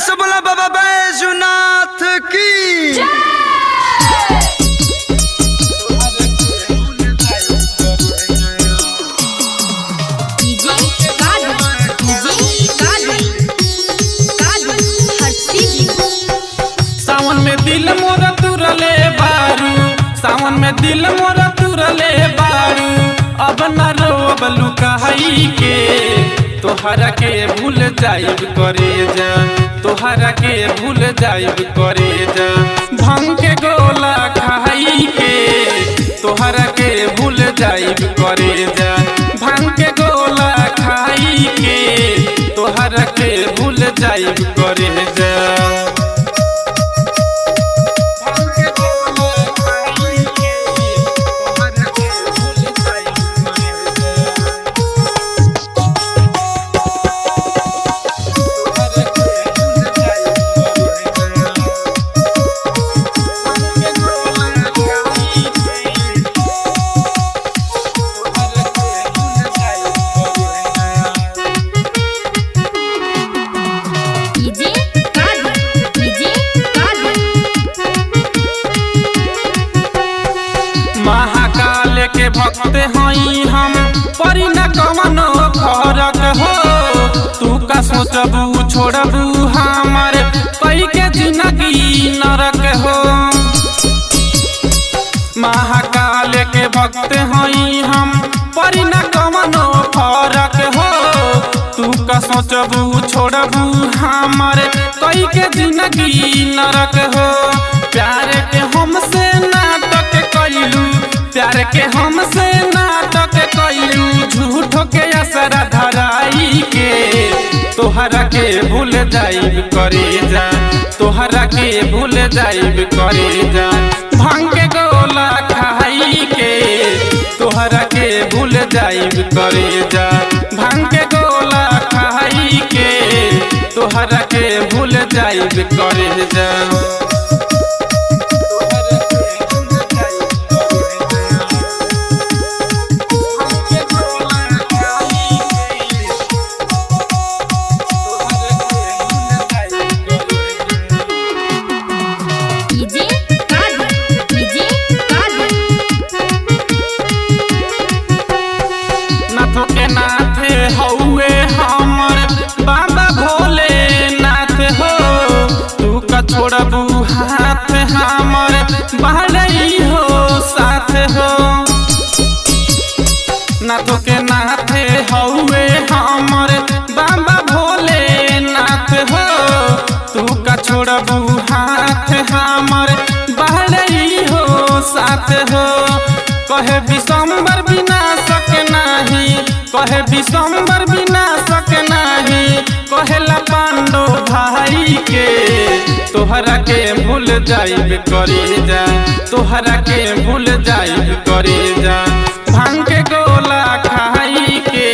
से बोला बाबा बैजूनाथ की। सावन में दिल मोरा तुरले बारू, सावन में दिल मोरा तुरले बारू। अब न रोब लुकाई के तोहरा के भूल जाइब करे जा, तोहरा के भूल जाइब करे जा। भंग के गोला खाई के तोहरा के भूल जाइब करे जा। भंग के गोला खाई के तोहरा के भूल जाइब करे जा। महाकाल के भक्त हई हम, परी न कवनो फरक हो। तू का सोचबू छोड़बू हमार कई के जिंदगी नरक हो। महाकाल के भक्त हई हम, परी न कवनो फरक हो। तू का सोचबू छोड़बू हमार कई के जिंदगी नरक हो। प्यार के हमसे नाटक कैलू, प्यार के हमसे नाटक कैलू। झूठो के असरा धराई के तोहरा के भूल जाइब करे जा, तोहरा के भूल जाइब करे जा। भांग के गोला खाई के तोहरा के भूल जाइब करे जा। भांग के गोला खाई के तोहरा के भूल जाइब करे जा। नाथों के नाथ हौवे हमर बाबा भोले नाथ हो। तू का छोड़बू हाथ हमर बहरई हो साथ हो। नाथों के नाथ हौवे हमर बाबा भोले नाथ हो। तू का छोड़बू हाथ हमर बहरई हो साथ हो। कहे विशंबर बिना सक नाही, कहे विशंबर बिना सक नाही। कहेला पांडो भाई के तोहरा के भूल जाइब करे जा, तोहरा के भूल जाइब करे जा। भांग के गोला खाई के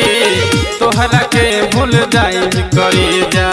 तोहरा के भूल जाइब करे जा।